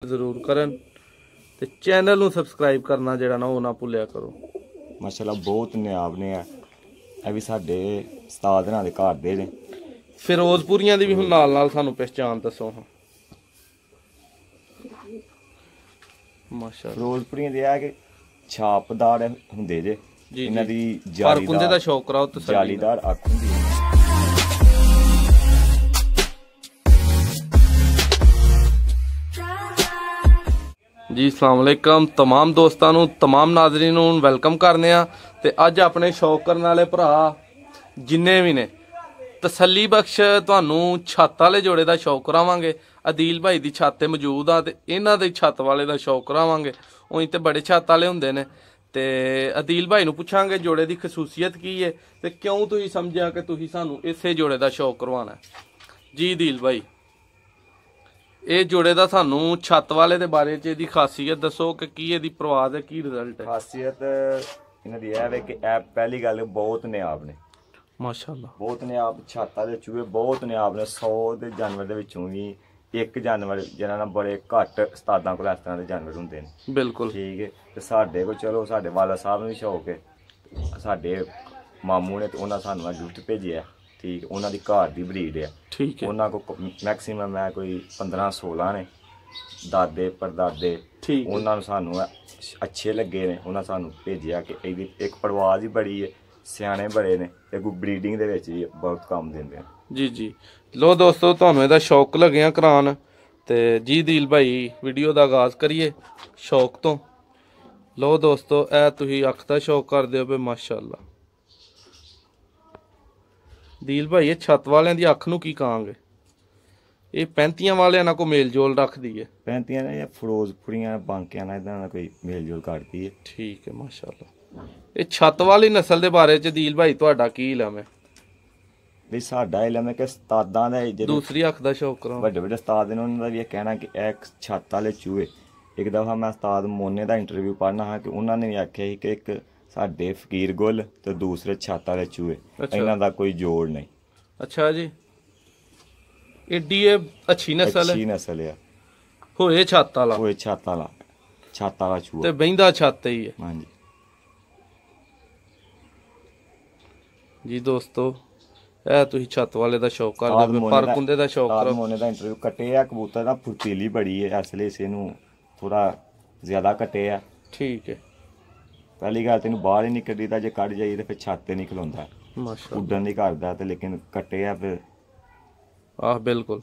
जरूर करन ते चैनल नूं सबसक्राइब करना जेड़ा ना वो ना भुल्लिया करो। माशाल्लाह बहुत नायाब ने है भी साडे उस्ताद नाल दे घर दे ने। फिरोजपुरियां दी भी हुण नाल नाल सानू पहचान दसो। हां माशाल्लाह फिरोजपुरियां दे है कि छापदार हुंदे जे इन्हां दी जालीदार दा शौक कराओ तसल्ली जालीदार अख हुंदी है। जी अस्सलाम वालेकुम तमाम दोस्तां नूं तमाम नाज़रीन नूं वैलकम करने आ ते अज अपने शौक करने वाले भरा जिन्ने भी ने तसल्ली बख्श तुहानूं छत्त वाले जोड़े दा शौक करावांगे। अदील भाई दी छत्त ते मौजूद आ ते इन्हां दे छत्त वाले दा शौक करावांगे। उईं ते बड़े छत्त वाले हुंदे ने ते अदील भाई नूं पुछांगे जोड़े दी खसूसियत की है ते क्यों तुसीं समझिया कि तुसीं सानूं इसे जोड़े दा शौक करवाना है। जी अदील भाई ਇਹ ਜੋੜੇ ਦਾ ਸਾਨੂੰ ਛੱਤ ਵਾਲੇ ਦੇ ਬਾਰੇ ਚ ਇਹਦੀ ਖਾਸੀਅਤ ਦੱਸੋ ਕਿ ਕੀ ਇਹਦੀ ਪ੍ਰਵਾਹ ਹੈ ਕੀ ਰਿਜ਼ਲਟ ਹੈ। ਖਾਸੀਅਤ ਇਹਨਾਂ ਦੀ ਇਹ ਹੈ ਕਿ ਇਹ ਪਹਿਲੀ ਗੱਲ ਬਹੁਤ ਨਿਆਬ ਨੇ ਮਾਸ਼ਾਅੱਲਾ ਬਹੁਤ ਨਿਆਬ ਛੱਤ ਵਾਲੇ ਚੂਹੇ ਬਹੁਤ ਨਿਆਬ ਨੇ 100 ਦੇ ਜਾਨਵਰ ਦੇ ਵਿੱਚੋਂ ਵੀ ਇੱਕ ਜਾਨਵਰ ਜਿਹਨਾਂ ਨਾਲ ਬੜੇ ਘੱਟ ਉਸਤਾਦਾਂ ਕੋਲ ਇਸ ਤਰ੍ਹਾਂ ਦੇ ਜਾਨਵਰ ਹੁੰਦੇ ਨੇ। ਬਿਲਕੁਲ ਠੀਕ ਹੈ ਤੇ ਸਾਡੇ ਕੋਲ ਚਲੋ ਸਾਡੇ ਵਾਲਾ ਸਾਹਿਬ ਨੂੰ ਵੀ ਸ਼ੌਕ ਹੈ ਸਾਡੇ ਮਾਮੂ ਨੇ ਤੇ ਉਹਨਾਂ ਸਾਨੂੰ ਗਿਫਟ ਭੇਜਿਆ। ठीक उन्होंने घर की ब्रीड है। ठीक है उन्होंने को मैक्सीमम है कोई 15-16 ने दादे परदादे उन्होंने सानू अच्छे लगे ने। उन्होंने सानू भेजिया कि एक परवाज ही बड़ी है सियाने बड़े ने ते कोई ब्रीडिंग दे विच भी बहुत काम देंदे। जी जी लो दोस्तों तुहानू इहदा शौक लग्या करान ते जी दिल भाई वीडियो दा आगाज़ करिए शौक तो। लो दोस्तों ए तुसीं अख दा शौक करदे हो पे माशाअल्लाह। दिल भाई ये छत वाले दी अख नूं की कहांगे ये 35 वाले ना को मेल जोल रखदी है। 35 ने फिरोजपुरियां बांकियां ना इदां कोई मेल जोल करदी है। ठीक है माशाअल्लाह। ये छत वाली नस्ल दे बारे च दिल भाई तुहाडा की इलम है? भी साडा इलम है कि उस्तादां दा दूसरी अख दा शौक करो बड़े बड़े उस्ताद ने उन्हां दा भी कहना कि एक छत वाले चूहे। एक दफा मैं उस्ताद मोने दा इंटरव्यू पढ़ना हा कि उन्होंने भी आख्या कि एक साडे फकीर गुल ते दूसरे छत वाले चूहे इन्हां दा कोई जोड़ नहीं। अच्छा जी एडी अच्छी नस्ल है। अच्छी नस्ल है होए छत वाला चूहा ते बहिंदा छत ही है। हां जी जी दोस्तों ए तुसीं छत वाले दा शौक करदे हो पर कुंदे दा शौक करो। मोने दा इंटरव्यू कटे आ कबूतर दा फुर्तीली बड़ी है इसलिए इसे थोड़ा ज्यादा कटे आ। ठीक है पहली गल तेन बाहर ही नहीं कड्डीदा जे कढ़ जाइए तो फिर छत ते नहीं खलोंदा उड्डन नहीं करदा ते लेकिन कटे आ फिर आह बिल्कुल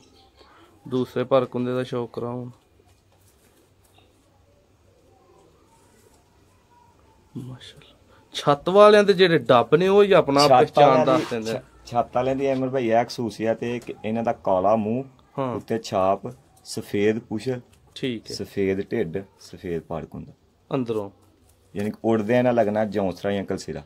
दूसरे पर कुंदे दा शौक कराऊं माशाअल्लाह। छत वाले दे जेड़े डब ने वो ही अपना पहचान दस देंदे। छत वाले दी अमर भाई एक खसूसियत है कि इन्हां दा काला मूंह उत्ते छाप सफेद पुछ ठीक है सफेद ढिड सफेद पड़क हुंदा अंदरों यानी उड़दे ना लगना जौंसरा या कलसिरा।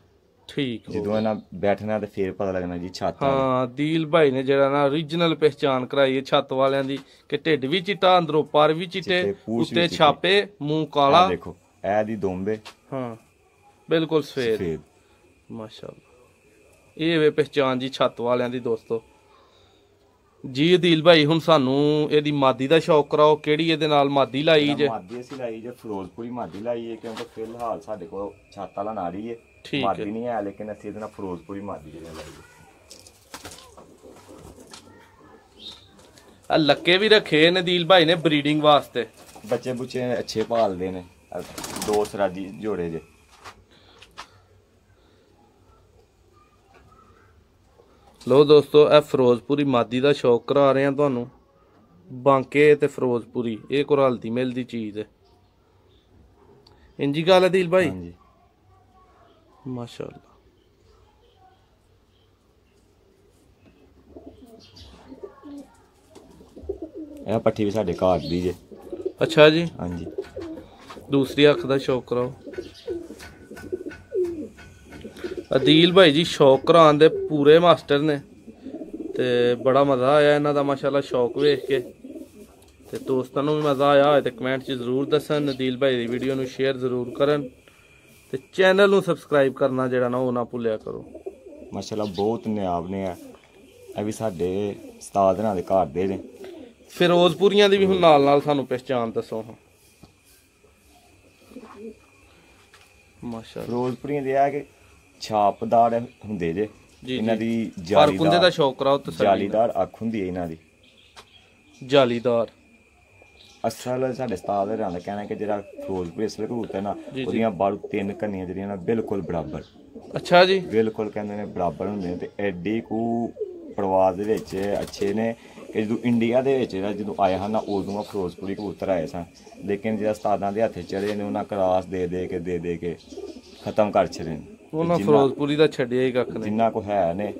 ठीक जो ना बैठना तो फिर पता लगना जी छत। हाँ दिल भाई ने जरा ना ओरिजिनल पहचान कराई है छत वालियां दी कि ढिड भी चिट्टा अंदरों पर भी चिट्टे उत्ते छापे मुंह काला देखो ए दी दोंबे हाँ बिल्कुल सफेद माशाअल्लाह। ये वे पहचान जी छत वालियां दी दोस्तों। जी अदील भाई हुण सानू इहदी मादी दा शौक कराओ केड़ी इहदे नाल मादी लाई जे? मादी असीं लाई जे फिरोजपुरी मादी लाई है क्योंकि फिलहाल साडे कोल छत वाला नाड़ी है मादी नहीं है लेकिन असीं इहदे नाल फिरोजपुरी मादी लाई है। लक्के भी रखे ने दिल भाई ने ब्रीडिंग वास्ते बच्चे बुच्चे अच्छे पालदे ने दो सराजी जोड़े जे। लो दोस्तों ए फिरोजपुरी मादी का शौक करा रहे हैं तुहानू बांके ते फिरोजपुरी ये कोई हल्दी मिलदी चीज़ है। इंजी गल है दिल भाई माशाअल्लाह। यह पट्टी भी साडे घर दी जे। अच्छा जी हाँ जी दूसरी अख का शौक कराओ। अदील भाई जी शौक करान दे पूरे मास्टर ने ते बड़ा मज़ा आया इन्हां दा माशाअल्लाह शौक वेख के ते दोस्तां नूं भी मज़ा आया होए ते कमेंट च जरूर दस्सन। अदील भाई दी वीडियो नूं शेयर जरूर करन ते चैनल नूं सबसक्राइब करना जेड़ा ना वो ना भुल्लिया करो। माशाअल्लाह बहुत नायाब ने है भी साडे उस्ताद नाल दे घर दे ने ਫਿਰੋਜ਼ਪੁਰੀਆਂ ਦੀ ਵੀ ਹੁਣ ਨਾਲ ਸਾਨੂੰ ਪਹਿਚਾਣ ਦੱਸੋ ਹਾਂ। ਮਾਸ਼ਾਅੱਲਾ ਫਿਰੋਜ਼ਪੁਰੀਆਂ ਦੇ ਆ ਕਿ ਛਾਪਦਾਰ ਹੁੰਦੇ ਜੇ, ਇਹਨਾਂ ਦੀ ਫਰਕ ਹੁੰਦੇ ਦਾ ਸ਼ੌਕ ਕਰਾਓ ਤਸੱਲੀ। ਜਾਲੀਦਾਰ ਅੱਖ ਹੁੰਦੀ ਹੈ ਇਹਨਾਂ ਦੀ, ਜਾਲੀਦਾਰ। ਅਸਲ ਸਾਡੇ ਉਸਤਾਦ ਹੋਰਾਂ ਦਾ ਕਹਿਣਾ ਕਿ ਜਿਹੜਾ ਫਿਰੋਜ਼ਪੁਰੀ ਅਸਲ ਕਬੂਤਰ ਹੈ ਨਾ, ਉਹਦੀਆਂ ਬਾਰੂ 3 ਕੰਨੀਆਂ ਜਿਹੜੀਆਂ ਨਾ ਬਿਲਕੁਲ ਬਰਾਬਰ। ਅੱਛਾ ਜੀ। ਬਿਲਕੁਲ ਕਹਿੰਦੇ ਨੇ ਬਰਾਬਰ ਹੁੰਦੇ ਨੇ, ਤੇ ਐਡੀ ਕੁ ਪਰਵਾਜ਼ ਦੇ ਵਿੱਚ ਅੱਛੇ ਨੇ ਕਿ ਜਦੋਂ ਇੰਡੀਆ ਦੇ ਵਿੱਚ ਜਦੋਂ ਆਏ ਹਨ ਨਾ ਉਦੋਂ ਫਿਰੋਜ਼ਪੁਰੀ ਕਬੂਤਰ ਆਏ ਸਨ, ਲੇਕਿਨ ਜਿਹੜਾ ਉਸਤਾਦਾਂ ਦੇ ਹੱਥ ਚੜੇ ਨੇ ਉਹਨਾਂ ਕਰਾਸ ਦੇ ਕੇ ਖਤਮ ਕਰ ਛੜੇ ਨੇ। ਉਹਨਾਂ ਫਿਰੋਜ਼ਪੁਰੀ ਦਾ ਛੱਡਿਆ ਹੀ ਕੱਖ ਨਹੀਂ, ਜਿੰਨਾ ਕੋ ਹੈ ਨੇ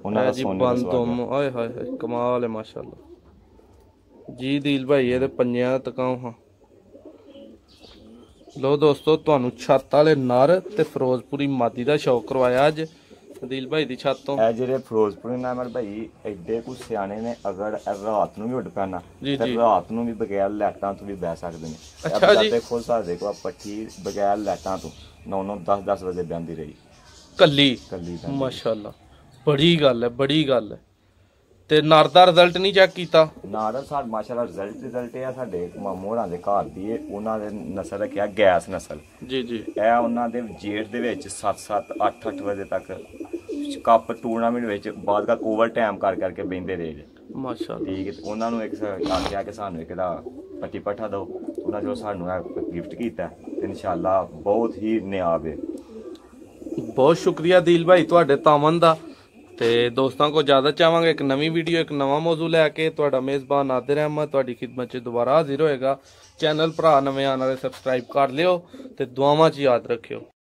ਉਹਨਾਂ ਦਾ ਸੋਨੇ ਦਾ ਸਵਾਦ। ਆਏ ਹਾਏ ਹਾਏ ਕਮਾਲ ਹੈ ਮਾਸ਼ਾਅੱਲਾ ਜੀ। ਦਿਲ ਭਾਈ ਇਹਦੇ ਪੰਜਿਆਂ ਤਕਾਉ ਹਾਂ। ਲੋ ਦੋਸਤੋ ਤੁਹਾਨੂੰ ਛੱਤ ਵਾਲੇ ਨਰ ਤੇ ਫਿਰੋਜ਼ਪੁਰੀ ਮਾਦੀ ਦਾ ਸ਼ੌਕ ਕਰਵਾਇਆ ਅੱਜ ਦਿਲ ਭਾਈ ਦੀ ਛੱਤ ਤੋਂ। ਇਹ ਜਿਹੜੇ ਫਿਰੋਜ਼ਪੁਰੀ ਨਾਮਰ ਭਾਈ ਐਡੇ ਕੁ ਸਿਆਣੇ ਨੇ, ਅਗਰ ਰਾਤ ਨੂੰ ਵੀ ਉੱਡ ਪੈਣਾ ਤੇ ਰਾਤ ਨੂੰ ਵੀ ਬਗੈਰ ਲਾਈਟਾਂ ਤੋਂ ਵੀ ਬਹਿ ਸਕਦੇ ਨੇ। ਅੱਛਾ ਜੀ। ਦੇਖੋ ਸਾਡੇ ਕੋਲ ਪੱਠੀ ਬਗੈਰ ਲਾਈਟਾਂ ਤੋਂ 9-9 10-10 ਵਜੇ ਬਹਿੰਦੀ ਰਹੀ ਕੱਲੀ। ਮਾਸ਼ਾਅੱਲਾ ਬੜੀ ਗੱਲ ਹੈ। ਤੇ ਨਰ ਦਾ ਰਿਜ਼ਲਟ ਨਹੀਂ ਚੈੱਕ ਕੀਤਾ? ਨਰ ਸਾਡਾ ਮਾਸ਼ਾਅੱਲਾ ਰਿਜ਼ਲਟ ਇਹ ਆ ਸਾਡੇ ਮਾਮੂ ਹੋਰਾਂ ਦੇ ਘਰ ਦੀ, ਉਹਨਾਂ ਦੇ ਨਸਲ ਰੱਖਿਆ ਗੈਸ ਨਸਲ। ਜੀ ਇਹ ਉਹਨਾਂ ਦੇ ਜੇਠ ਦੇ ਵਿੱਚ 7-7 8-8 ਵਜੇ ਤੱਕ ਕੱਪ ਟੂਰਨਾਮੈਂਟ ਵਿੱਚ ਬਾਅਦ ਦਾ ਓਵਰ ਟਾਈਮ ਕਰਕੇ ਬਹਿੰਦੇ ਰਹੇ ਜੇ। ਮਾਸ਼ਾਅੱਲਾ ਠੀਕ ਹੈ। ਉਹਨਾਂ ਨੂੰ ਇੱਕ ਆਖਿਆ ਕਿ ਸਾਨੂੰ ਇੱਕ ਦਾ ਪੱਟੀ ਪੱਠਾ ਦਿਓ, ਉਹਨਾਂ ਜੋ ਸਾਨੂੰ ਗਿਫਟ ਕੀਤਾ ਤੇ ਇਨਸ਼ਾਅੱਲਾ ਬਹੁਤ ਹੀ ਨਿਆਬ ਹੈ। ਬਹੁਤ ਸ਼ੁਕਰੀਆ ਦਿਲ ਭਾਈ ਤੁਹਾਡੇ ਤਾਮਨ ਦਾ। ਤੇ ਦੋਸਤਾਂ ਕੋ ਜ਼ਿਆਦਾ ਚਾਹਾਂਗੇ ਇੱਕ ਨਵੀਂ ਵੀਡੀਓ ਇੱਕ ਨਵਾਂ ਮੌਜੂ ਲੈ ਕੇ ਤੁਹਾਡਾ ਮੇਜ਼ਬਾਨ ਨਾਦਰ ਅਹਿਮਦ ਤੁਹਾਡੀ ਖਿਦਮਤ 'ਚ ਦੁਬਾਰਾ ਹਾਜ਼ਰ ਹੋਏਗਾ। ਚੈਨਲ ਭਰਾ ਨਵੇਂ ਆਉਣ ਵਾਲੇ ਸਬਸਕ੍ਰਾਈਬ ਕਰ ਲਿਓ ਤੇ ਦੁਆਵਾਂ 'ਚ ਯਾਦ ਰੱਖਿਓ।